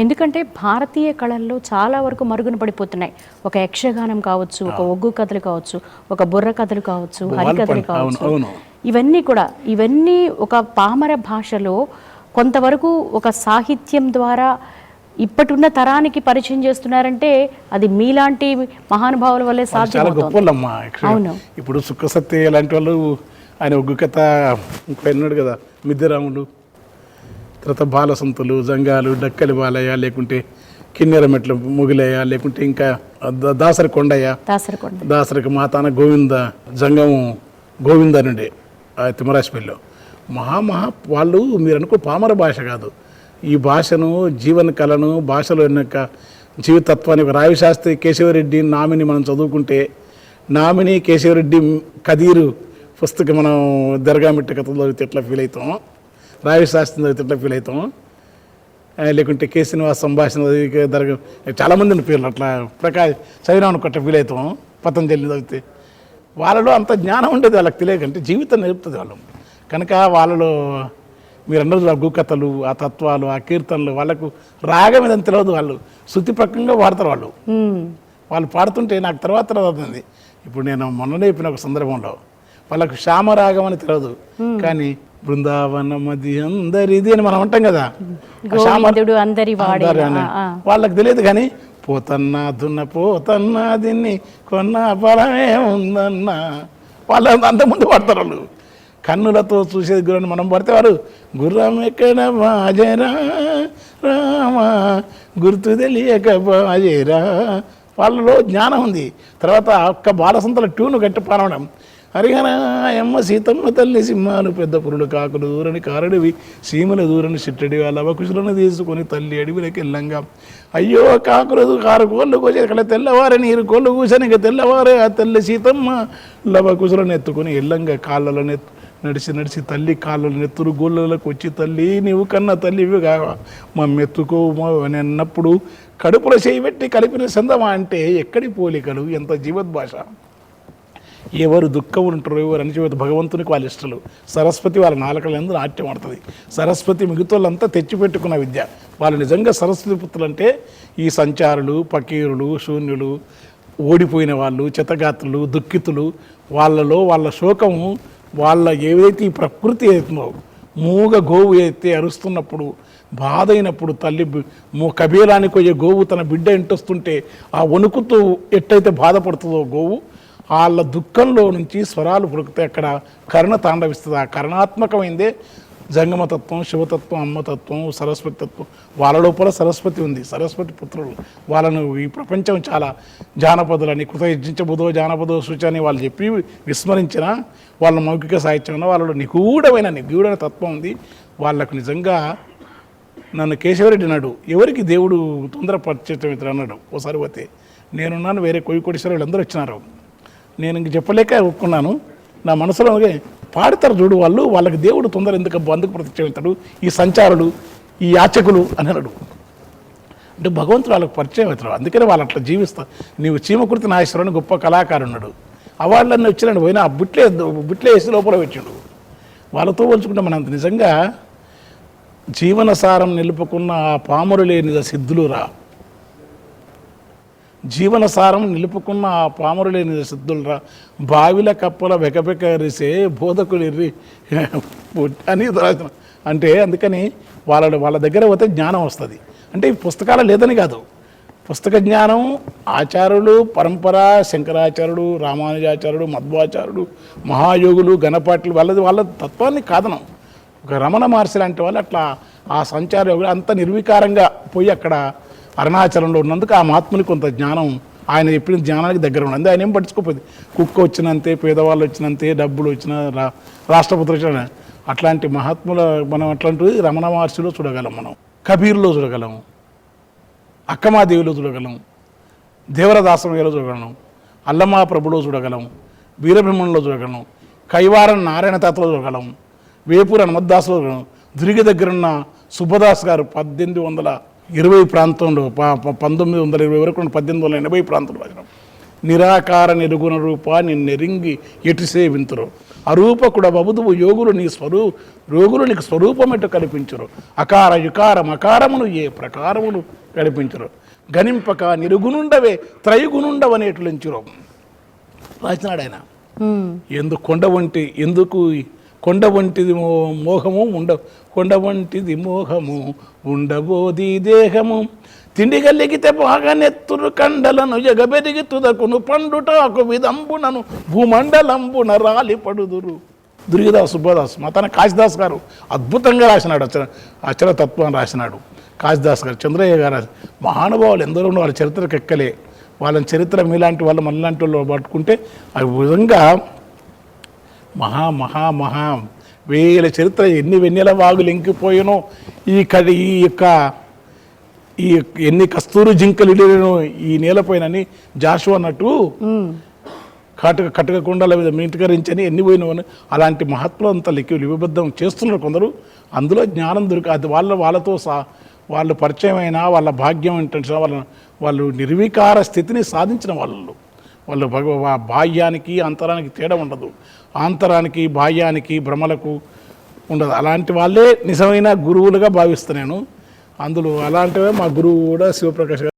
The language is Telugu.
ఎందుకంటే భారతీయ కళల్లో చాలా వరకు మరుగున పడిపోతున్నాయి. ఒక యక్షగానం కావచ్చు, ఒక ఒగ్గు కథలు కావచ్చు, ఒక బుర్ర కథలు కావచ్చు, హరికథలు కావచ్చు, ఇవన్నీ ఒక పామర భాషలో కొంతవరకు ఒక సాహిత్యం ద్వారా ఇప్పటిన్న తరానికి పరిచయం చేస్తున్నారంటే అది మీలాంటి మహానుభావుల వల్లే సాధ్యమవుతుంది. అవును, ఇప్పుడు సుఖసత్య లాంటి వాళ్ళు, ఆయన ఒగ్గు కథ ఉన్నాడు కదా, మిద్దెరాములు, తర్వాత బాలసంతులు, జంగాలు, డక్కలి బాలయ్య, లేకుంటే కిన్నెర మెట్ల ముగిలయ్య, లేకుంటే ఇంకా దాసరి కొండయ్య, దాసరికి మాతాన గోవింద, జంగము గోవింద నుండే తిమ్మరాశిపల్లిలో వాళ్ళు మీరు అనుకో పామర భాష కాదు, ఈ భాషను, జీవన కళను, భాషలో యొక్క జీవితత్వాన్ని రావిశాస్త్రి కేశవరెడ్డి నామిని మనం చదువుకుంటే, నామిని కేశవరెడ్డి కదీరు పుస్తకం మనం దర్గామిట్ట కథలు చదివితే ఎట్లా ఫీల్ అవుతాం, రావిశాస్త్రి చదివితే ఎట్లా ఫీల్ అవుతాం, లేకుంటే కే శ్రీనివాస సంభాషణ దర్గా చాలామంది పేర్లు అట్లా చదివినా అనుకుంటే ఫీల్ అవుతాం, పతంజలి చదివితే వాళ్ళలో అంత జ్ఞానం ఉండేది, వాళ్ళకి తెలియకంటే జీవితం నేర్పుతుంది వాళ్ళు. కనుక వాళ్ళలో మీరు అన్నది ఒగ్గు కథలు, ఆ తత్వాలు, ఆ కీర్తనలు, వాళ్ళకు రాగం ఏదని తెలియదు, వాళ్ళు శృతిపక్కంగా వాడతారు. వాళ్ళు పాడుతుంటే నాకు తర్వాత అవుతుంది. ఇప్పుడు నేను మొన్ననే చెప్పిన ఒక సందర్భంలో వాళ్ళకు శ్యామరాగం అని తెలియదు, కానీ బృందావన మది అందరిది అని మనం అంటాం కదా, వాళ్ళకి తెలియదు. కానీ పోతన్నా దున్న పోతన్నా దీన్ని కొన్న బలమే ఉందన్నా వాళ్ళు అంతకుముందు పాడతారు. వాళ్ళు కన్నులతో చూసేది గుర్రాన్ని మనం పడితే వారు గుర్రం ఎక్కడ బాజరా రామా గుర్తు తెలియక బాజరా, వాళ్ళలో జ్ఞానం ఉంది. తర్వాత ఒక్క బాలసంతల ట్యూన్ గట్టి పాడడం, హరిహర ఎమ్మ సీతమ్మ తల్లి సింహాలు పెద్ద పురుడు కాకులు దూరని కారడివి సీమల దూరని చిట్టడి వాళ్ళ అవకుశులను తీసుకొని తల్లి అడవిలోకి వెళ్ళంగా, అయ్యో కాకులు కారు కోళ్ళు కోసి ఇక్కడ తెల్లవారే నీరు కోళ్ళు కూర్చొని ఇక తెల్లవారే ఆ తల్లి సీతమ్మ లవకుశులను ఎత్తుకొని ఎల్లంగా కాళ్ళలో నడిచి నడిచి తల్లి కాళ్ళలో నెత్తురు గోళ్ళలోకి వచ్చి, తల్లి నీవు కన్నా తల్లివి కావా మమ్మెత్తుకో అని అన్నప్పుడు కడుపులో చేయబెట్టి కలిపిన సందమా అంటే ఎక్కడి పోలికలు, ఎంత జీవద్భాష. ఎవరు దుఃఖం ఉంటారో, ఎవరు అణిచివేత భగవంతునికి వాళ్ళ ఇష్టలు. సరస్వతి వాళ్ళ నాలుకలందరూ నాట్యం ఆడుతుంది. సరస్వతి మిగతాళ్ళంతా తెచ్చిపెట్టుకున్న విద్య. వాళ్ళు నిజంగా సరస్వతి పుత్రులు అంటే ఈ సంచారులు, పకీరులు, శూన్యులు, ఓడిపోయిన వాళ్ళు, చెతగాత్రులు, దుఃఖితులు, వాళ్ళలో వాళ్ళ శోకము, వాళ్ళ ఏదైతే ఈ ప్రకృతి అవుతుందో, మూగ గోవు అయితే అరుస్తున్నప్పుడు, బాధ అయినప్పుడు, తల్లి కబీలానికి పోయే గోవు తన బిడ్డ ఇంటొస్తుంటే ఆ వణుకుతూ ఎట్టయితే బాధపడుతుందో గోవు, వాళ్ళ దుఃఖంలో నుంచి స్వరాలు పులుకుతాయి. అక్కడ కరుణ తాండవిస్తుంది. ఆ కరుణాత్మకమైందే జంగమతత్వం, శివతత్వం, అమ్మతత్వం, సరస్వతి తత్వం. వాళ్ళ లోపల సరస్వతి ఉంది, సరస్వతి పుత్రులు. వాళ్ళను ఈ ప్రపంచం చాలా జానపదులని కృతయజ్ఞించబుధో జానపదో సూచని వాళ్ళు చెప్పి విస్మరించిన వాళ్ళ మౌఖిక సాహిత్యంలో వాళ్ళలో నిగూఢమైన తత్వం ఉంది. వాళ్ళకు నిజంగా నన్ను కేశవరెడ్డి అన్నాడు, ఎవరికి దేవుడు తొందరపరిచేయటం ఇతడు అన్నాడు. ఓసారి పోతే నేనున్నాను, వేరే కోడిశ్వర వీళ్ళందరూ వచ్చినారు. నేను ఇంక చెప్పలేక ఒప్పుకున్నాను. నా మనసులో పాడతారు చూడు వాళ్ళు, వాళ్ళకి దేవుడు తొందర ఎందుకు ప్రత్యక్షమవుతాడు, ఈ సంచారులు, ఈ యాచకులు అని అన్నాడు. అంటే భగవంతుడు వాళ్ళకి పరిచయం అవుతాడు. అందుకనే వాళ్ళు అట్లా జీవిస్తారు. నీవు చీమకుర్తి నాగేశ్వరుని గొప్ప కళాకారు ఉన్నాడు, అవార్డులన్నీ వచ్చినాడు, పోయినా బుట్లే వేసి లోపల పెట్టాడు. వాళ్ళతో పోల్చుకుంటే మనం నిజంగా జీవనసారం నిలుపుకున్న ఆ పామురు లేని సిద్ధులురా, జీవనసారం నిలుపుకున్న ఆ పామురు లేని సిద్ధులరా, బావిల కప్పల వెకబెకరిసే బోధకులు ఎర్రి అని రాసిన. అంటే అందుకని వాళ్ళ దగ్గర పోతే జ్ఞానం వస్తుంది. అంటే ఈ పుస్తకాలు లేదని కాదు, పుస్తక జ్ఞానం, ఆచార్యులు, పరంపర, శంకరాచార్యుడు, రామానుజాచార్యుడు, మధ్వాచార్యుడు, మహాయోగులు, గణపాటులు, వాళ్ళ తత్వాన్ని కాదనం. ఒక రమణ మహర్షి లాంటి వాళ్ళు అట్లా ఆ సంచార అంత నిర్వికారంగా పోయి అక్కడ అరుణాచలంలో ఉన్నందుకు ఆ మహాత్ముని కొంత జ్ఞానం, ఆయన చెప్పిన జ్ఞానానికి దగ్గర ఉన్నది. ఆయన ఏం పట్టించుకోపోయింది, కుక్క వచ్చినంతే, పేదవాళ్ళు వచ్చినంతే, డబ్బులు వచ్చిన, రాష్ట్రపతి వచ్చిన, అట్లాంటి మహాత్ముల మనం అట్లాంటివి రమణ మహర్షిలో చూడగలం, మనం కబీర్లో చూడగలం, అక్కమాదేవిలో చూడగలం, దేవరదాసమయ్యలో చూడగలం, అల్లమా ప్రభులో చూడగలం, వీరబ్రహ్మణలో చూడగలం, కైవారం నారాయణ తాతలో చూడగలం, వేపూరు హనుమద్దాసులో చూడగలం, దుర్గి దగ్గరున్న సుబ్బదాస్ గారు 1820 ప్రాంతంలో 1920 వరకు 1880 ప్రాంతంలో రాసిన నిరాకార నిరుగుణ రూపా నిన్నెరింగి ఎటు సేవింతురు అరూపకుడ బబుదువు యోగులు రోగులు నీకు స్వరూపమెటు కల్పించరు అకార యుకార మకారమును ఏ ప్రకారమును కల్పించరు గణింపక నిరుగునుండవే త్రయగునుండవనేటులంచురు రాసినాడు ఆయన. ఎందుకు కొండ వంటిది మోహము కొండ వంటిది మోహము ఉండబోది దేహము తిండి గల్లిగితే బాగా నెత్తురు కండలను ఎగబెరిగి తుదకును పండుటాకు విదంబునను భూమండలంబున రాలి పడుదురు. దుర్గదాస్ సుబ్బదాస్ మతాన కాశిదాస్ గారు అద్భుతంగా రాసినాడు, అచల తత్వాన్ని రాసినాడు కాశిదాస్ గారు. చంద్రయ్య గారు మహానుభావులు ఎందరో వాళ్ళ చరిత్రకు ఎక్కలే, వాళ్ళని చరిత్ర మీలాంటి వాళ్ళు మనలాంటి వాళ్ళు పట్టుకుంటే ఆ విధంగా మహా మహా మహా వేల చరిత్ర ఎన్ని వెన్నెల వాగులు ఇంకిపోయినో ఈ ఎన్ని కస్తూరు జింకలు ఇడేనో ఈ నేలపైనని జాషువా అన్నట్టు కటక కుండల మీద మీటకరించని ఎన్ని పోయినవని అలాంటి మహత్వం అంతా లిపిబద్ధం చేస్తున్నారు కొందరు. అందులో జ్ఞానం అది వాళ్ళతో వాళ్ళు పరిచయమైన వాళ్ళ భాగ్యం ఏంటంటే వాళ్ళు నిర్వికార స్థితిని సాధించిన వాళ్ళు బాహ్యానికి అంతరానికి తేడా ఉండదు, ఆంతరానికి బాహ్యానికి భ్రమలకు ఉండదు. అలాంటి వాళ్ళే నిజమైన గురువులుగా భావిస్తున్నాను. అందులో అలాంటివే మా గురువు కూడా శివప్రకాష్ గారు.